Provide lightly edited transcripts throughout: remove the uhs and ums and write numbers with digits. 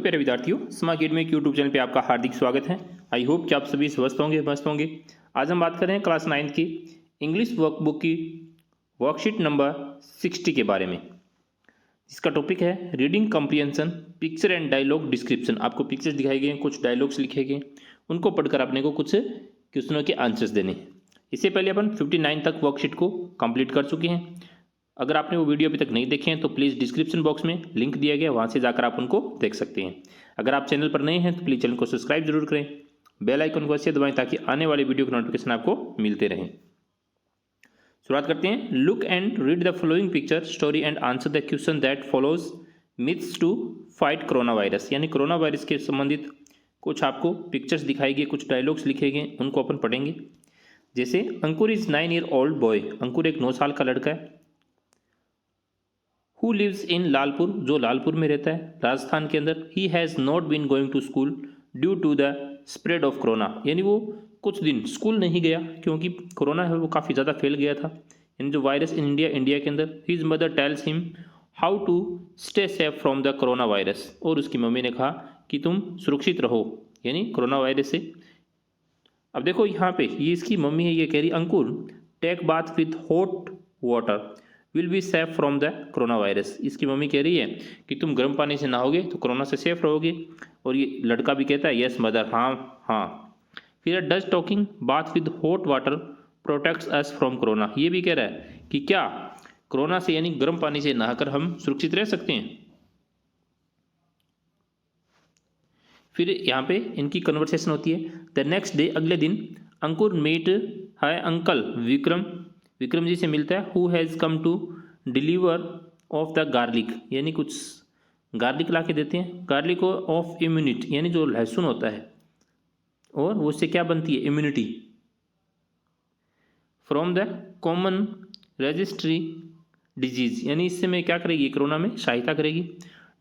प्यारे विद्यार्थियों, smart academy YouTube channel पे आपका हार्दिक स्वागत है। आई होप कि आप सभी स्वस्थ होंगे, मस्त होंगे। आज हम बात कर रहे हैं क्लास 9 की इंग्लिश वर्कबुक की वर्कशीट नंबर 60 के बारे में। इसका टॉपिक है reading comprehension, picture and dialogue description. आपको पिक्चर्स दिखाए गए हैं, कुछ डायलॉग्स लिखे गए, उनको पढ़कर आपने को कुछ क्वेश्चनों के आंसर्स देने। इससे पहले अपन 59 तक वर्कशीट को कंप्लीट कर चुके हैं। अगर आपने वो वीडियो अभी तक नहीं देखे हैं तो प्लीज़ डिस्क्रिप्शन बॉक्स में लिंक दिया गया, वहाँ से जाकर आप उनको देख सकते हैं। अगर आप चैनल पर नए हैं तो प्लीज़ चैनल को सब्सक्राइब जरूर करें, बेल आइकन को अवश्य दबाएं ताकि आने वाले वीडियो के नोटिफिकेशन आपको मिलते रहें। शुरुआत करते हैं। Look and read the following picture story and answer the question that follows myths to fight corona virus. यानी कोरोना वायरस के संबंधित कुछ आपको पिक्चर्स दिखाई गए, कुछ डायलॉग्स लिखे गए, उनको अपन पढ़ेंगे। जैसे अंकुर इज 9 ईयर ओल्ड बॉय। अंकुर एक 9 साल का लड़का है। हु लिव्स इन लालपुर, जो लालपुर में रहता है राजस्थान के अंदर। He has not been going to school due to the spread of corona. यानी वो कुछ दिन स्कूल नहीं गया क्योंकि कोरोना है वो काफ़ी ज़्यादा फैल गया था, यानी जो वायरस इन इंडिया के अंदर। His mother tells him how to stay safe from the corona virus. और उसकी मम्मी ने कहा कि तुम सुरक्षित रहो यानी कोरोना वायरस से। अब देखो यहाँ पे ये इसकी मम्मी है, ये कह रही Ankur take bath with hot water will be safe from the corona virus. इसकी मम्मी कह रही है कि तुम गर्म पानी से नहाओगे तो कोरोना से सेफ रहोगे। और ये लड़का भी कहता है यस मदर, हाँ हाँ। फिर does talking bath with hot water protects us from corona. ये भी कह रहा है कि क्या कोरोना से यानी गर्म पानी से नहाकर हम सुरक्षित रह सकते हैं। फिर यहाँ पे इनकी कन्वर्सेशन होती है। द नेक्स्ट डे, अगले दिन, अंकुर मीट है अंकल विक्रम जी से मिलता है। Who has come to deliver of the garlic, यानी कुछ गार्लिक ला के देते हैं। गार्लिक ऑफ इम्यूनिटी, यानी जो लहसुन होता है और वो उससे क्या बनती है, immunity. From the common registry disease, यानी इससे में क्या करेगी, कोरोना में सहायता करेगी।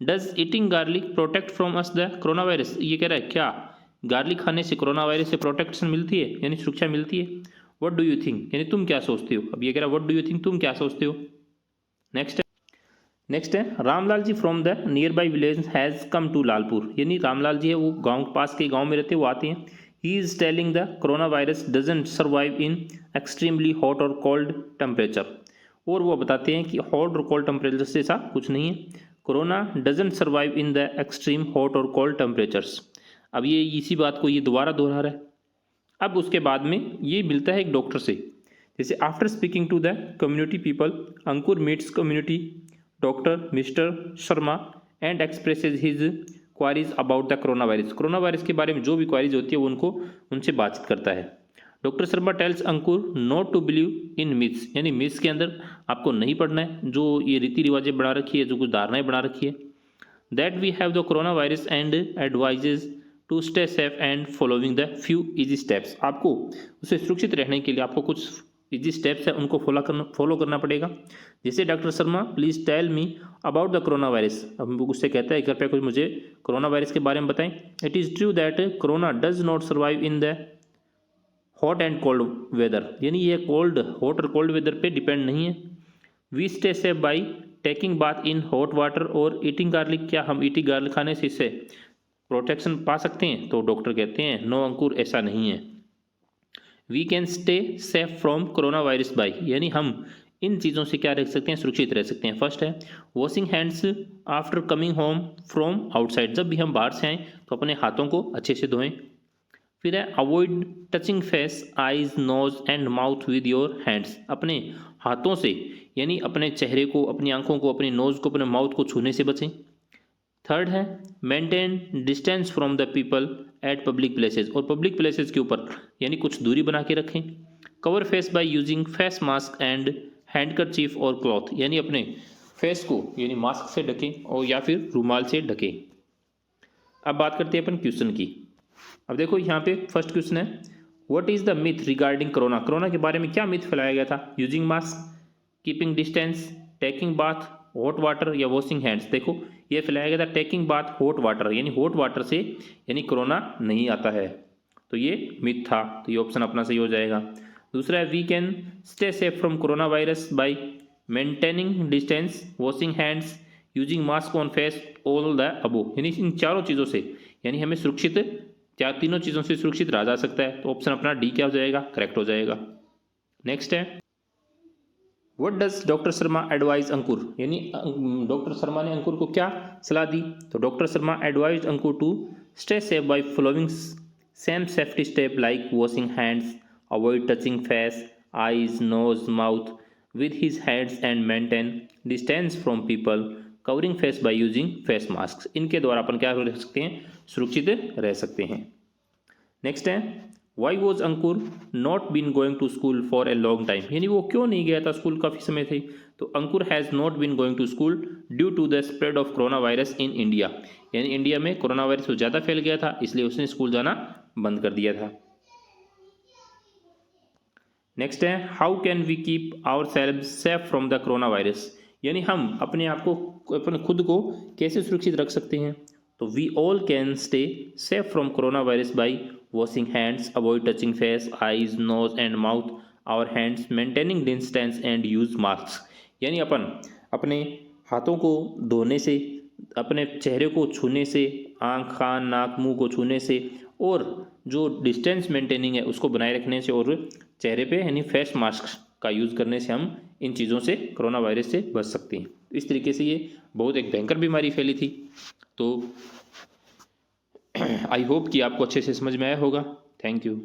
Does eating garlic protect from us the corona virus. ये कह रहा है क्या गार्लिक खाने से कोरोना वायरस से प्रोटेक्शन मिलती है, यानी सुरक्षा मिलती है। व्हाट डू यू थिंक, यानी तुम क्या सोचते हो। अब ये कह रहा है व्हाट डू यू थिंक, तुम क्या सोचते हो। नेक्स्ट है Ramlal ji from the nearby village has come to Lalpur. यानी रामलाल जी है वो गांव पास के गांव में रहते, वो आते हैं। He is telling the corona virus doesn't survive in extremely hot और कोल्ड टेम्परेचर। और वो बताते हैं कि हॉट और कोल्ड टेम्परेचर से ऐसा कुछ नहीं है। Corona doesn't survive in the extreme hot और कोल्ड टेम्परेचर्स। अब ये इसी बात को ये दोबारा दोहरा रहा है। अब उसके बाद में ये मिलता है एक डॉक्टर से। जैसे after speaking to the community people, Ankur meets community doctor mister Sharma and expresses his queries about the corona virus. Corona virus के बारे में जो भी क्वारीज होती है वो उनसे बातचीत करता है। Doctor Sharma tells Ankur not to believe in myths, यानी मिथ्स के अंदर आपको नहीं पढ़ना है, जो ये रीति रिवाजें बना रखी है, जो कुछ धारणाएं बना रखी है। That we have the corona virus and advises to stay safe and following the few easy steps. आपको उसे सुरक्षित रहने के लिए आपको कुछ इजी स्टेप्स है उनको फॉलो करना पड़ेगा। जैसे doctor Sharma please tell me about the corona virus. अब उससे कहता है कृपया कुछ मुझे कोरोना वायरस के बारे में बताएं। It is true that corona does not survive in the hot and cold weather, यानी ये हॉट और कोल्ड वेदर पे डिपेंड नहीं है। We stay safe by taking bath in hot water और ईटिंग गार्लिक। क्या हम ईटिंग गार्लिक खाने से इससे प्रोटेक्शन पा सकते हैं। तो डॉक्टर कहते हैं नो अंकुर, ऐसा नहीं है। We can stay safe from corona virus by, यानी हम इन चीज़ों से क्या रह सकते हैं, सुरक्षित रह सकते हैं। फर्स्ट है washing hands after coming home from outside. जब भी हम बाहर से आएँ तो अपने हाथों को अच्छे से धोएं। फिर है avoid touching face eyes nose and mouth with your hands. अपने हाथों से यानी अपने चेहरे को, अपनी आंखों को, अपनी नोज को, अपने माउथ को छूने से बचें। थर्ड है maintain distance from the people at public places. और पब्लिक प्लेसेस के ऊपर यानी कुछ दूरी बना के रखें। Cover face by using face mask and handkerchief और क्लॉथ, यानी अपने फेस को यानी मास्क से ढकें और या फिर रूमाल से ढकें। अब बात करते हैं अपन क्वेश्चन की। अब देखो यहाँ पे फर्स्ट क्वेश्चन है what is the myth regarding corona. Corona के बारे में क्या मिथ फैलाया गया था। Using mask, keeping distance, taking bath hot water या वॉशिंग हैंड्स। देखो ये फैलाया गया था टेकिंग बाथ हॉट वाटर, यानी हॉट वाटर से यानी कोरोना नहीं आता है, तो ये मिथ था, तो ये ऑप्शन अपना सही हो जाएगा। दूसरा है we can stay safe from corona virus by maintaining distance, washing hands, using mask on face all the above, यानी इन चारों चीज़ों से यानी हमें सुरक्षित तीनों चीज़ों से सुरक्षित रहा जा सकता है। तो ऑप्शन अपना डी क्या हो जाएगा, करेक्ट हो जाएगा। नेक्स्ट है what does doctor Sharma advise Ankur, यानी डॉक्टर शर्मा ने अंकुर को क्या सलाह दी। तो doctor Sharma advise Ankur to stay safe by following same safety step like washing hands, avoid touching face, eyes, nose, mouth with his hands and maintain distance from people, covering face by using face masks। इनके द्वारा अपन क्या रह सकते हैं, सुरक्षित रह सकते हैं। नेक्स्ट है why was Ankur not been going to school for a long time, यानी वो क्यों नहीं गया था स्कूल काफ़ी समय थे। तो Ankur has not been going to school due to the spread of corona virus in India, यानी इंडिया में कोरोना वायरस ज़्यादा फैल गया था, इसलिए उसने स्कूल जाना बंद कर दिया था। नेक्स्ट है how can we keep our self safe from the corona virus, यानी हम अपने आप को अपने खुद को कैसे सुरक्षित रख सकते हैं। तो we all can stay safe from corona virus by washing hands, avoid touching face, eyes, nose and mouth, our hands, maintaining distance and use mask, यानी अपन अपने हाथों को धोने से, अपने चेहरे को छूने से, आँख, कान, नाक, मुंह को छूने से और जो डिस्टेंस मेंटेनिंग है उसको बनाए रखने से और चेहरे पे यानी फेस मास्क का यूज़ करने से हम इन चीज़ों से कोरोना वायरस से बच सकते हैं। इस तरीके से ये बहुत एक भयंकर बीमारी फैली थी। तो आई होप कि आपको अच्छे से समझ में आया होगा। Thank you.